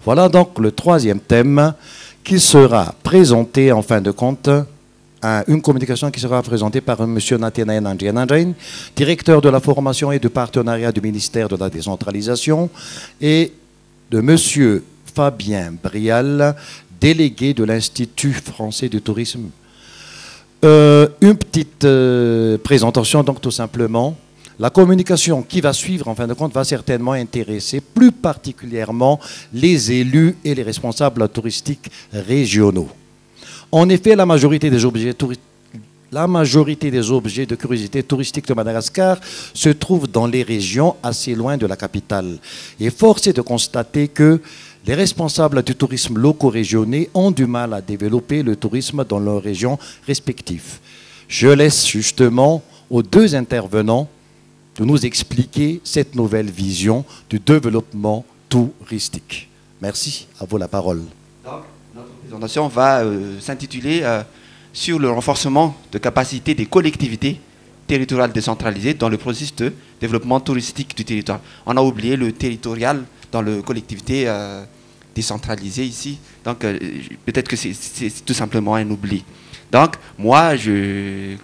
Voilà donc le troisième thème qui sera présenté en fin de compte, une communication qui sera présentée par M. Nathanaël Andrian, directeur de la formation et du partenariat du ministère de la décentralisation, et de M. Fabien Brial, délégué de l'Institut français du tourisme. Une petite présentation, donc tout simplement. La communication qui va suivre, en fin de compte, va certainement intéresser plus particulièrement les élus et les responsables touristiques régionaux. En effet, la majorité des objets de curiosité touristique de Madagascar se trouvent dans les régions assez loin de la capitale. Et force est de constater que les responsables du tourisme locaux-régionaux ont du mal à développer le tourisme dans leurs régions respectives. Je laisse justement aux deux intervenants de nous expliquer cette nouvelle vision du développement touristique. Merci, à vous la parole. Donc, notre présentation va s'intituler sur le renforcement de capacité des collectivités territoriales décentralisées dans le processus de développement touristique du territoire. On a oublié le territorial dans le collectivité décentralisée ici, donc peut-être que c'est tout simplement un oubli. Donc, moi,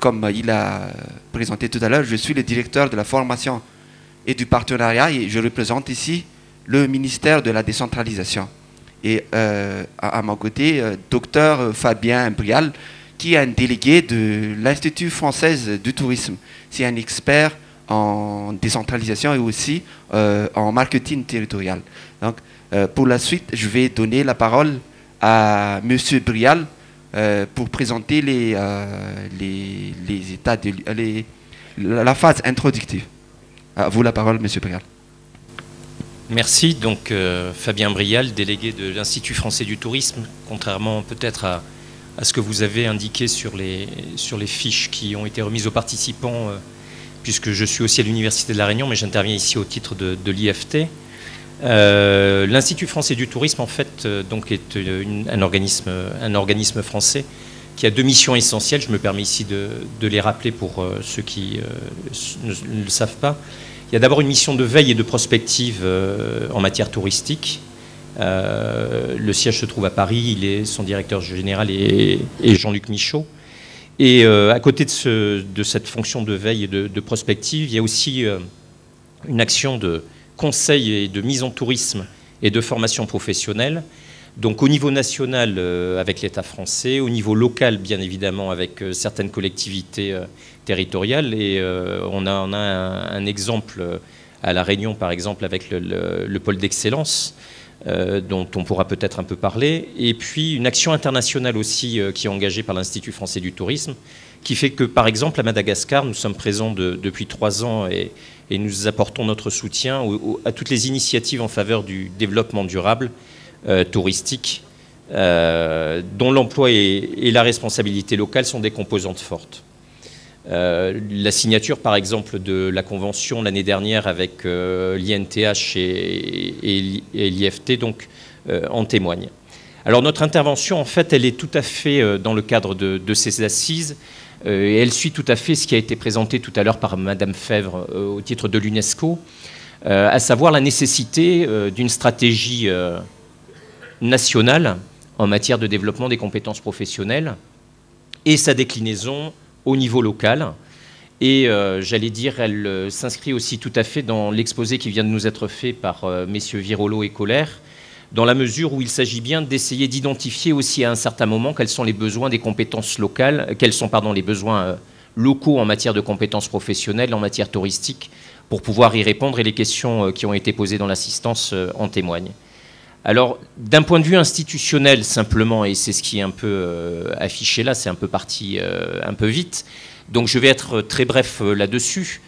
comme il a présenté tout à l'heure, je suis le directeur de la formation et du partenariat et je représente ici le ministère de la décentralisation. Et à mon côté, docteur Fabien Brial, qui est un délégué de l'Institut français du tourisme. C'est un expert en décentralisation et aussi en marketing territorial. Donc, pour la suite, je vais donner la parole à M. Brial, pour présenter la phase introductive. À vous la parole, M. Brial. Merci. Donc, Fabien Brial, délégué de l'Institut français du tourisme. Contrairement peut-être à ce que vous avez indiqué sur les fiches qui ont été remises aux participants, puisque je suis aussi à l'Université de La Réunion, mais j'interviens ici au titre de l'IFT. L'Institut français du tourisme, en fait, donc est un organisme français qui a deux missions essentielles. Je me permets ici de les rappeler pour ceux qui ne le savent pas. Il y a d'abord une mission de veille et de prospective en matière touristique. Le siège se trouve à Paris, son directeur général est Jean-Luc Michaud. Et à côté de cette fonction de veille et de prospective, il y a aussi une action de conseil et de mise en tourisme et de formation professionnelle. Donc au niveau national avec l'État français, au niveau local bien évidemment avec certaines collectivités territoriales. Et on a un exemple à La Réunion par exemple avec le pôle d'excellence dont on pourra peut-être un peu parler. Et puis une action internationale aussi qui est engagée par l'Institut français du tourisme, qui fait que par exemple à Madagascar, nous sommes présents depuis 3 ans et nous apportons notre soutien à toutes les initiatives en faveur du développement durable touristique, dont l'emploi et la responsabilité locale sont des composantes fortes. La signature, par exemple, de la convention l'année dernière avec l'INTH et l'IFT donc, en témoigne. Alors notre intervention, en fait, elle est tout à fait dans le cadre de ces assises. Et elle suit tout à fait ce qui a été présenté tout à l'heure par Madame Fèvre au titre de l'UNESCO, à savoir la nécessité d'une stratégie nationale en matière de développement des compétences professionnelles et sa déclinaison au niveau local. Et j'allais dire, elle s'inscrit aussi tout à fait dans l'exposé qui vient de nous être fait par messieurs Virolo et Colère, dans la mesure où il s'agit bien d'essayer d'identifier aussi à un certain moment quels sont les besoins des compétences locales, quels sont les besoins locaux en matière de compétences professionnelles, en matière touristique, pour pouvoir y répondre, et les questions qui ont été posées dans l'assistance en témoignent. Alors, d'un point de vue institutionnel simplement, et c'est ce qui est un peu affiché là, c'est un peu parti un peu vite, donc je vais être très bref là-dessus.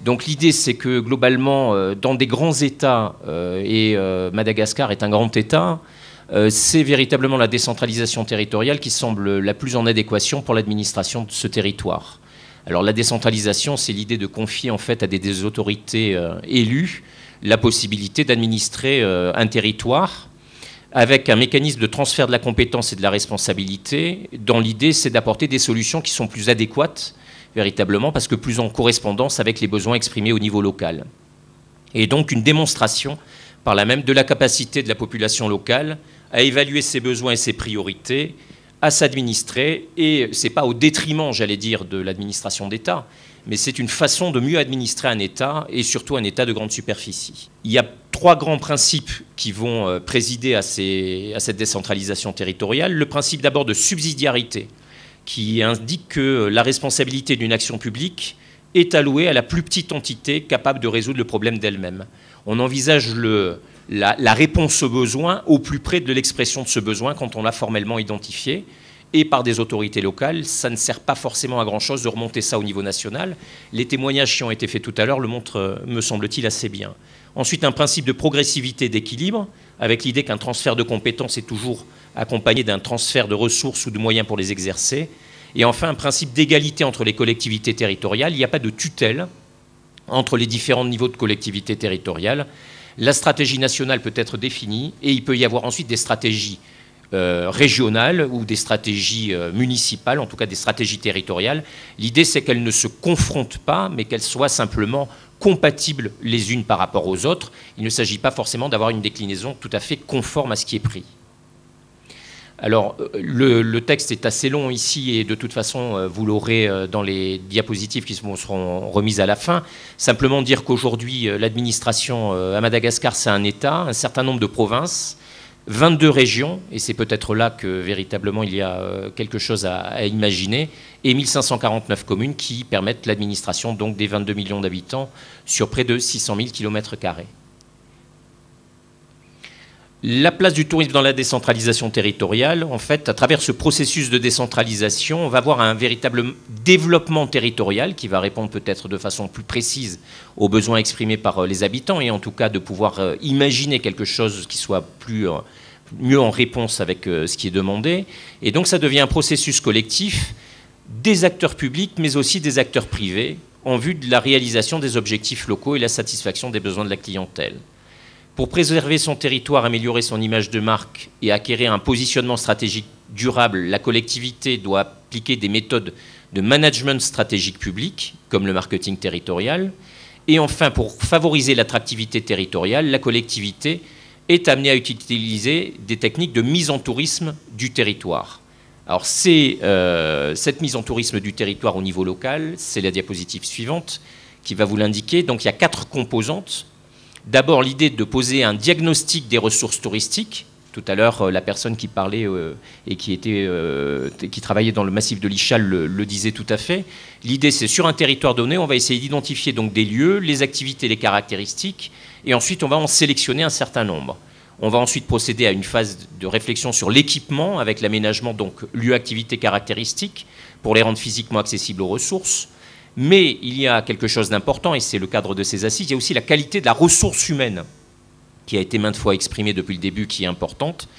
Donc l'idée, c'est que globalement, dans des grands États, et Madagascar est un grand État, c'est véritablement la décentralisation territoriale qui semble la plus en adéquation pour l'administration de ce territoire. Alors la décentralisation, c'est l'idée de confier en fait à des autorités élues la possibilité d'administrer un territoire avec un mécanisme de transfert de la compétence et de la responsabilité, dont l'idée, c'est d'apporter des solutions qui sont plus adéquates véritablement, parce que plus en correspondance avec les besoins exprimés au niveau local. Et donc une démonstration par là même de la capacité de la population locale à évaluer ses besoins et ses priorités, à s'administrer, et ce n'est pas au détriment, j'allais dire, de l'administration d'État, mais c'est une façon de mieux administrer un État, et surtout un État de grande superficie. Il y a 3 grands principes qui vont présider à cette décentralisation territoriale. Le principe d'abord de subsidiarité, qui indique que la responsabilité d'une action publique est allouée à la plus petite entité capable de résoudre le problème d'elle-même. On envisage la réponse au besoin au plus près de l'expression de ce besoin quand on l'a formellement identifié, et par des autorités locales. Ça ne sert pas forcément à grand-chose de remonter ça au niveau national. Les témoignages qui ont été faits tout à l'heure le montrent, me semble-t-il, assez bien. Ensuite, un principe de progressivité, d'équilibre, avec l'idée qu'un transfert de compétences est toujours accompagné d'un transfert de ressources ou de moyens pour les exercer. Et enfin, un principe d'égalité entre les collectivités territoriales. Il n'y a pas de tutelle entre les différents niveaux de collectivités territoriales. La stratégie nationale peut être définie et il peut y avoir ensuite des stratégies régionales ou des stratégies municipales, en tout cas des stratégies territoriales. L'idée, c'est qu'elles ne se confrontent pas, mais qu'elles soient simplement compatibles les unes par rapport aux autres. Il ne s'agit pas forcément d'avoir une déclinaison tout à fait conforme à ce qui est pris. Alors, le texte est assez long ici, et de toute façon, vous l'aurez dans les diapositives qui seront remises à la fin. Simplement dire qu'aujourd'hui, l'administration à Madagascar, c'est un État, un certain nombre de provinces, 22 régions, et c'est peut-être là que véritablement il y a quelque chose à imaginer, et 1549 communes qui permettent l'administration donc des 22 millions d'habitants sur près de 600 000 km². La place du tourisme dans la décentralisation territoriale, en fait, à travers ce processus de décentralisation, on va avoir un véritable développement territorial qui va répondre peut-être de façon plus précise aux besoins exprimés par les habitants, et en tout cas de pouvoir imaginer quelque chose qui soit mieux en réponse avec ce qui est demandé. Et donc ça devient un processus collectif des acteurs publics, mais aussi des acteurs privés, en vue de la réalisation des objectifs locaux et la satisfaction des besoins de la clientèle. Pour préserver son territoire, améliorer son image de marque et acquérir un positionnement stratégique durable, la collectivité doit appliquer des méthodes de management stratégique public, comme le marketing territorial. Et enfin, pour favoriser l'attractivité territoriale, la collectivité est amenée à utiliser des techniques de mise en tourisme du territoire. Alors, cette mise en tourisme du territoire au niveau local, c'est la diapositive suivante qui va vous l'indiquer. Donc, il y a 4 composantes. D'abord, l'idée de poser un diagnostic des ressources touristiques. Tout à l'heure, la personne qui parlait et qui travaillait dans le massif de l'Ichal le disait tout à fait. L'idée, c'est sur un territoire donné, on va essayer d'identifier donc des lieux, les activités, les caractéristiques, et ensuite on va en sélectionner un certain nombre. On va ensuite procéder à une phase de réflexion sur l'équipement, avec l'aménagement donc lieux, activités, caractéristiques, pour les rendre physiquement accessibles aux ressources. Mais il y a quelque chose d'important, et c'est le cadre de ces assises, il y a aussi la qualité de la ressource humaine, qui a été maintes fois exprimée depuis le début, qui est importante.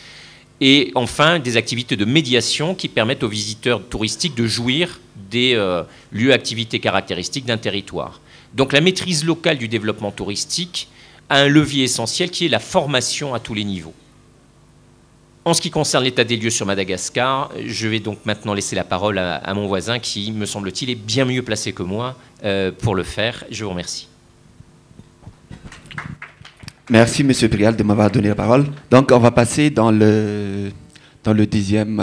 Et enfin, des activités de médiation qui permettent aux visiteurs touristiques de jouir des lieux, activités caractéristiques d'un territoire. Donc la maîtrise locale du développement touristique a un levier essentiel qui est la formation à tous les niveaux. En ce qui concerne l'état des lieux sur Madagascar, je vais donc maintenant laisser la parole à mon voisin qui, me semble-t-il, est bien mieux placé que moi pour le faire. Je vous remercie. Merci, M. Brial, de m'avoir donné la parole. Donc, on va passer dans le deuxième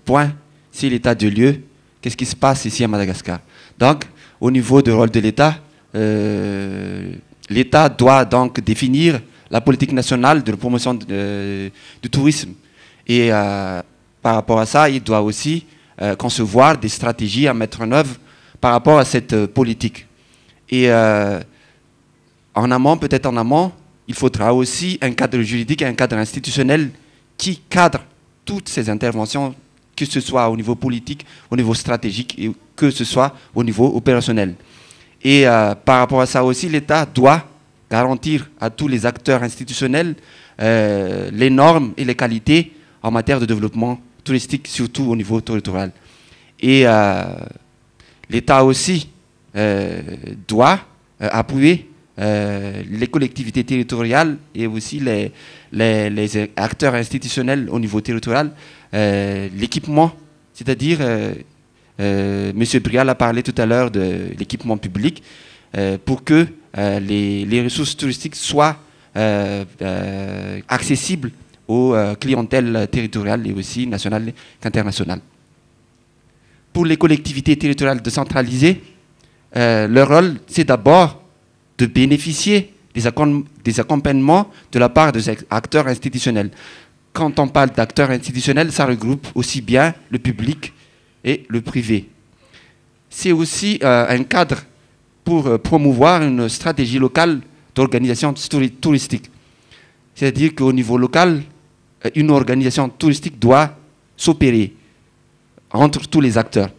point. C'est l'état de lieu. Qu'est-ce qui se passe ici à Madagascar? Donc, au niveau du rôle de l'État, l'État doit donc définir la politique nationale de promotion du tourisme. Et par rapport à ça, il doit aussi concevoir des stratégies à mettre en œuvre par rapport à cette politique. Et en amont, peut-être en amont, il faudra aussi un cadre juridique et un cadre institutionnel qui cadre toutes ces interventions, que ce soit au niveau politique, au niveau stratégique, et que ce soit au niveau opérationnel. Et par rapport à ça aussi, l'État doit garantir à tous les acteurs institutionnels les normes et les qualités en matière de développement touristique, surtout au niveau territorial. Et l'État aussi doit appuyer les collectivités territoriales et aussi les acteurs institutionnels au niveau territorial, l'équipement, c'est-à-dire, M. Brial a parlé tout à l'heure de l'équipement public, pour que les ressources touristiques soient accessible aux clientèles territoriales et aussi nationales qu'internationales. Pour les collectivités territoriales décentralisées, leur rôle, c'est d'abord de bénéficier des accompagnements de la part des acteurs institutionnels. Quand on parle d'acteurs institutionnels, ça regroupe aussi bien le public et le privé. C'est aussi un cadre pour promouvoir une stratégie locale d'organisation touristique. C'est-à-dire qu'au niveau local, une organisation touristique doit s'opérer entre tous les acteurs.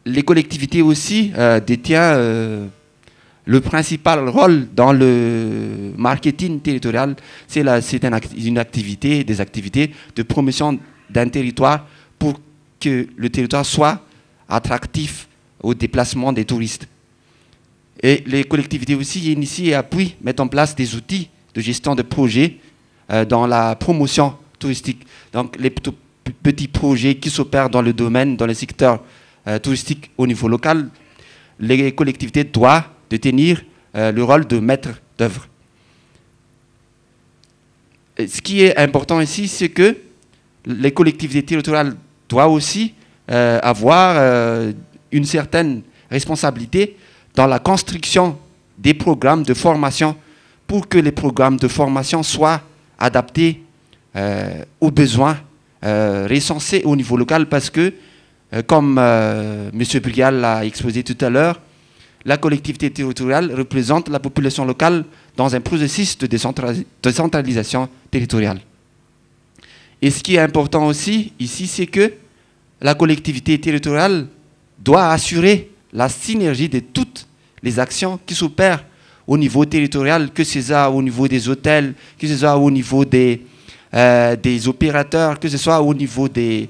Les collectivités aussi détiennent le principal rôle dans le marketing territorial. C'est une activité, des activités de promotion d'un territoire pour que le territoire soit attractif au déplacement des touristes. Et les collectivités aussi initient et appuient, mettent en place des outils de gestion de projets dans la promotion touristique. Donc les petits projets qui s'opèrent dans le domaine, dans le secteur touristique au niveau local, les collectivités doivent détenir le rôle de maître d'œuvre. Ce qui est important ici, c'est que les collectivités territoriales doivent aussi avoir une certaine responsabilité dans la construction des programmes de formation pour que les programmes de formation soient adaptés aux besoins recensés au niveau local parce que, comme M. Brial l'a exposé tout à l'heure, la collectivité territoriale représente la population locale dans un processus de décentralisation territoriale. Et ce qui est important aussi ici, c'est que la collectivité territoriale doit assurer la synergie de toutes les actions qui s'opèrent au niveau territorial, que ce soit au niveau des hôtels, que ce soit au niveau des opérateurs, que ce soit au niveau des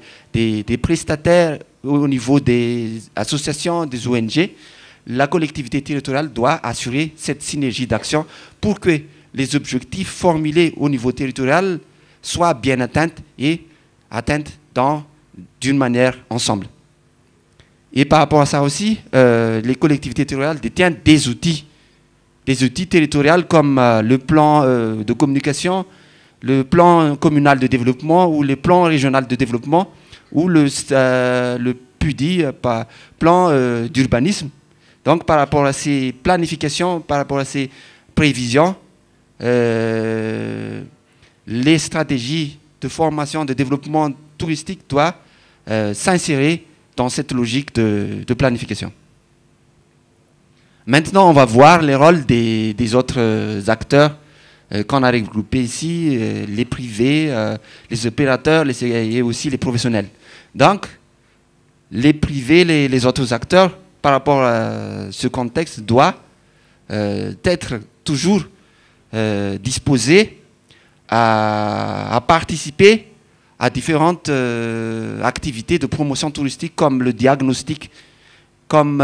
prestataires, au niveau des associations, des ONG. La collectivité territoriale doit assurer cette synergie d'action pour que les objectifs formulés au niveau territorial soient bien atteints et atteints d'une manière ensemble. Et par rapport à ça aussi, les collectivités territoriales détiennent des outils territoriaux comme le plan de communication, le plan communal de développement ou le plan régional de développement ou le PUDI, plan d'urbanisme. Donc par rapport à ces planifications, par rapport à ces prévisions, les stratégies de formation, de développement touristique doivent s'insérer dans cette logique de planification. Maintenant, on va voir les rôles des autres acteurs qu'on a regroupés ici, les privés, les opérateurs et aussi les professionnels. Donc, les privés, les autres acteurs, par rapport à ce contexte, doivent être toujours disposés à participer à différentes activités de promotion touristique comme le diagnostic, comme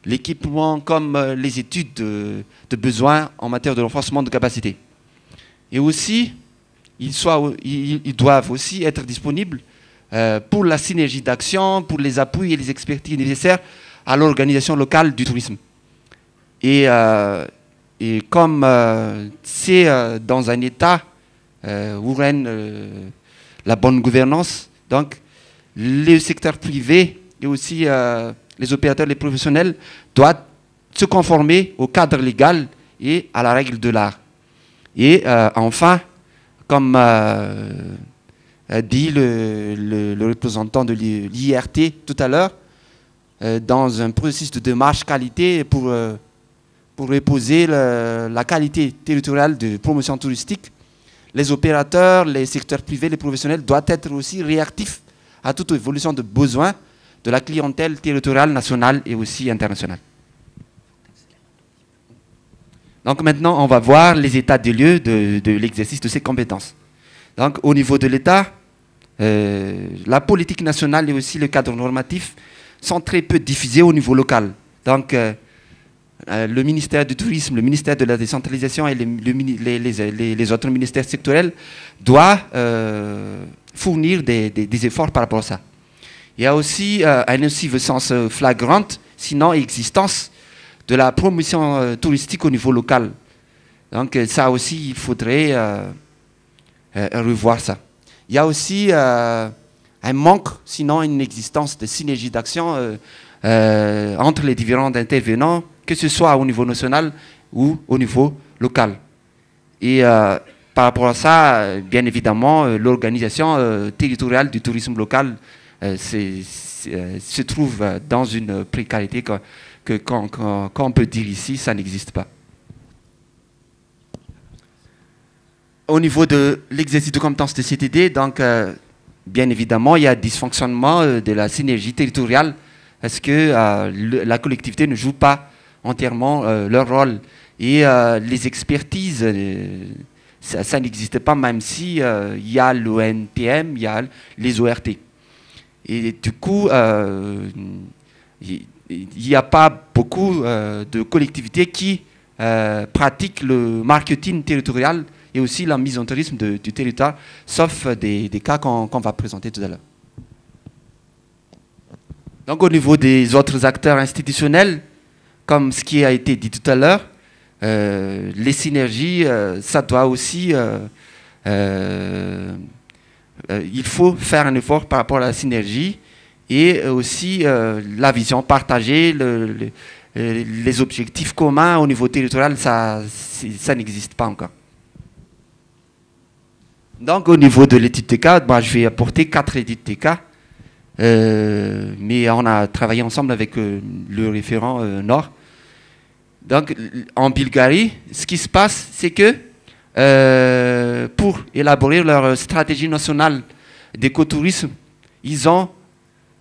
l'équipement, comme les études de besoins en matière de renforcement de capacité. Et aussi, ils doivent aussi être disponibles pour la synergie d'action, pour les appuis et les expertises nécessaires à l'organisation locale du tourisme. Et comme c'est dans un état où règne la bonne gouvernance, donc le secteur privé et aussi les opérateurs, les professionnels doivent se conformer au cadre légal et à la règle de l'art. Et enfin, comme dit le représentant de l'IRT tout à l'heure, dans un processus de démarche qualité pour reposer la qualité territoriale de promotion touristique, les opérateurs, les secteurs privés, les professionnels doivent être aussi réactifs à toute évolution de besoins de la clientèle territoriale nationale et aussi internationale. Donc maintenant, on va voir les états des lieux de l'exercice de ces compétences. Donc au niveau de l'État, la politique nationale et aussi le cadre normatif sont très peu diffusés au niveau local. Donc le ministère du Tourisme, le ministère de la décentralisation et les autres ministères sectoriels doivent fournir des efforts par rapport à ça. Il y a aussi une insuffisance flagrante, sinon existence, de la promotion touristique au niveau local. Donc ça aussi, il faudrait revoir ça. Il y a aussi un manque, sinon une existence de synergie d'action entre les différents intervenants, que ce soit au niveau national ou au niveau local. Et par rapport à ça, bien évidemment, l'organisation territoriale du tourisme local se trouve dans une précarité qu'on peut dire ici, ça n'existe pas. Au niveau de l'exercice de compétences de CTD, donc, bien évidemment, il y a dysfonctionnement de la synergie territoriale parce que la collectivité ne joue pas entièrement leur rôle. Et les expertises, ça n'existe pas, même si il y a l'ONTM, il y a les ORT. Et du coup, il n'y a pas beaucoup de collectivités qui pratiquent le marketing territorial et aussi la mise en tourisme du territoire, sauf des cas qu'on va présenter tout à l'heure. Donc au niveau des autres acteurs institutionnels, comme ce qui a été dit tout à l'heure, les synergies, ça doit aussi... il faut faire un effort par rapport à la synergie et aussi la vision partagée, les objectifs communs au niveau territorial, ça n'existe pas encore. Donc au niveau de l'étude de cas, je vais apporter 4 études de cas, mais on a travaillé ensemble avec le référent Nord. Donc en Bulgarie, ce qui se passe, c'est que pour élaborer leur stratégie nationale d'écotourisme, ils ont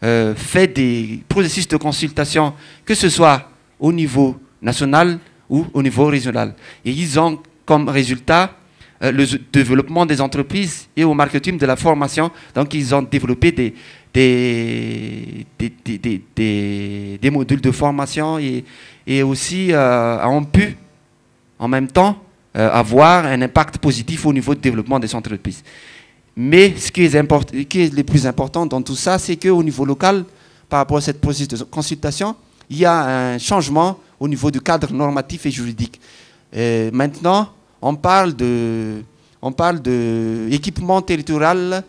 fait des processus de consultation, que ce soit au niveau national ou au niveau régional. Et ils ont comme résultat le développement des entreprises et au marketing de la formation. Donc ils ont développé des modules de formation et aussi ont pu en même temps avoir un impact positif au niveau du développement des entreprises. Mais ce qui est le plus important dans tout ça, c'est qu'au niveau local, par rapport à cette processus de consultation, il y a un changement au niveau du cadre normatif et juridique. Maintenant, on parle de équipement territorial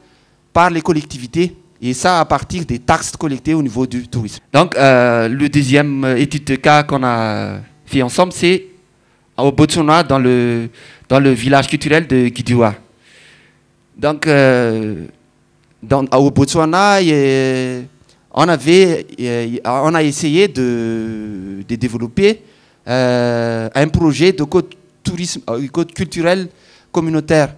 par les collectivités, et ça à partir des taxes collectées au niveau du tourisme. Donc, le deuxième étude de cas qu'on a fait ensemble, c'est au Botswana, dans le village culturel de Kidua. Donc, au Botswana, on a essayé de développer un projet de tourisme culturel communautaire.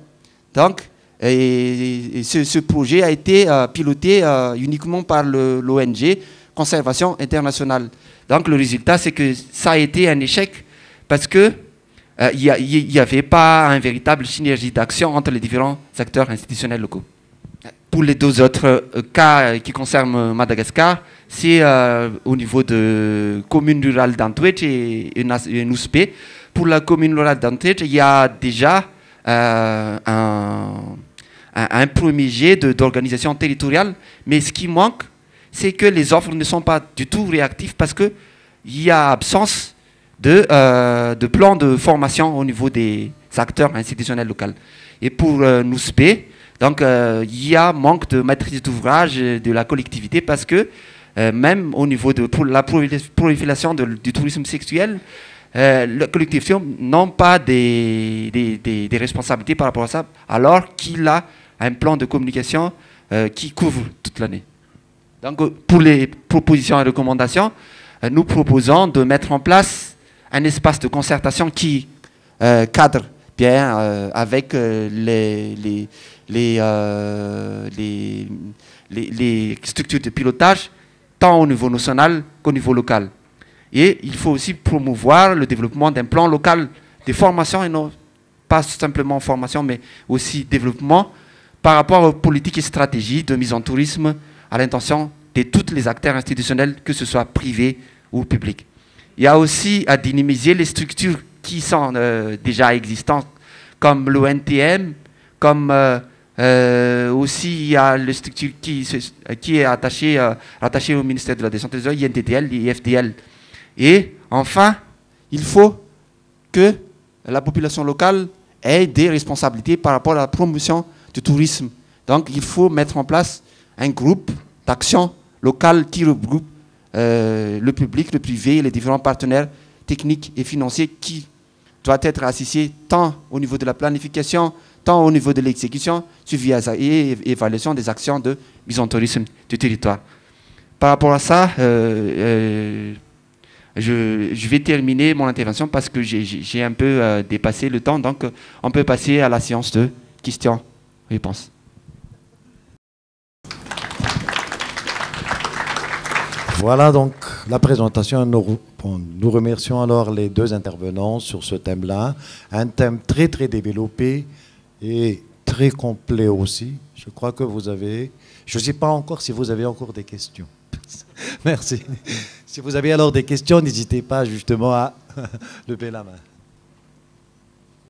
Donc, ce projet a été piloté uniquement par l'ONG Conservation Internationale. Donc, le résultat, c'est que ça a été un échec parce que il n'y avait pas une véritable synergie d'action entre les différents acteurs institutionnels locaux. Pour les 2 autres cas qui concernent Madagascar, c'est au niveau de commune rurale d'Antwet et Nouspe. Pour la commune rurale d'Antwet, il y a déjà un premier jet d'organisation territoriale, mais ce qui manque, c'est que les offres ne sont pas du tout réactives parce qu'il y a absence de plan de formation au niveau des acteurs institutionnels locaux. Et pour Nouspe, donc il y a manque de maîtrise d'ouvrage de la collectivité parce que même au niveau de la prolifération du tourisme sexuel, les collectivités n'ont pas des responsabilités par rapport à ça, alors qu'il a un plan de communication qui couvre toute l'année. Donc pour les propositions et recommandations, nous proposons de mettre en place un espace de concertation qui cadre bien avec les structures de pilotage, tant au niveau national qu'au niveau local. Et il faut aussi promouvoir le développement d'un plan local de formation, et non pas simplement formation, mais aussi développement par rapport aux politiques et stratégies de mise en tourisme à l'intention de tous les acteurs institutionnels, que ce soit privés ou publics. Il y a aussi à dynamiser les structures qui sont déjà existantes, comme l'ONTM, comme aussi il y a les structures qui est attachée au ministère de la Décentralisation, INTTL, l'IFDL. Et enfin, il faut que la population locale ait des responsabilités par rapport à la promotion du tourisme. Donc il faut mettre en place un groupe d'action locale qui regroupe le public, le privé, les différents partenaires techniques et financiers qui doivent être associés tant au niveau de la planification, tant au niveau de l'exécution, suivi et évaluation des actions de mise en tourisme du territoire. Par rapport à ça, je vais terminer mon intervention parce que j'ai un peu dépassé le temps, donc on peut passer à la séance de questions-réponses. Voilà donc la présentation. Nous remercions alors les deux intervenants sur ce thème-là. Un thème très très développé et très complet aussi. Je crois que vous avez... Je ne sais pas encore si vous avez encore des questions. Merci. Si vous avez alors des questions, n'hésitez pas justement à lever la main.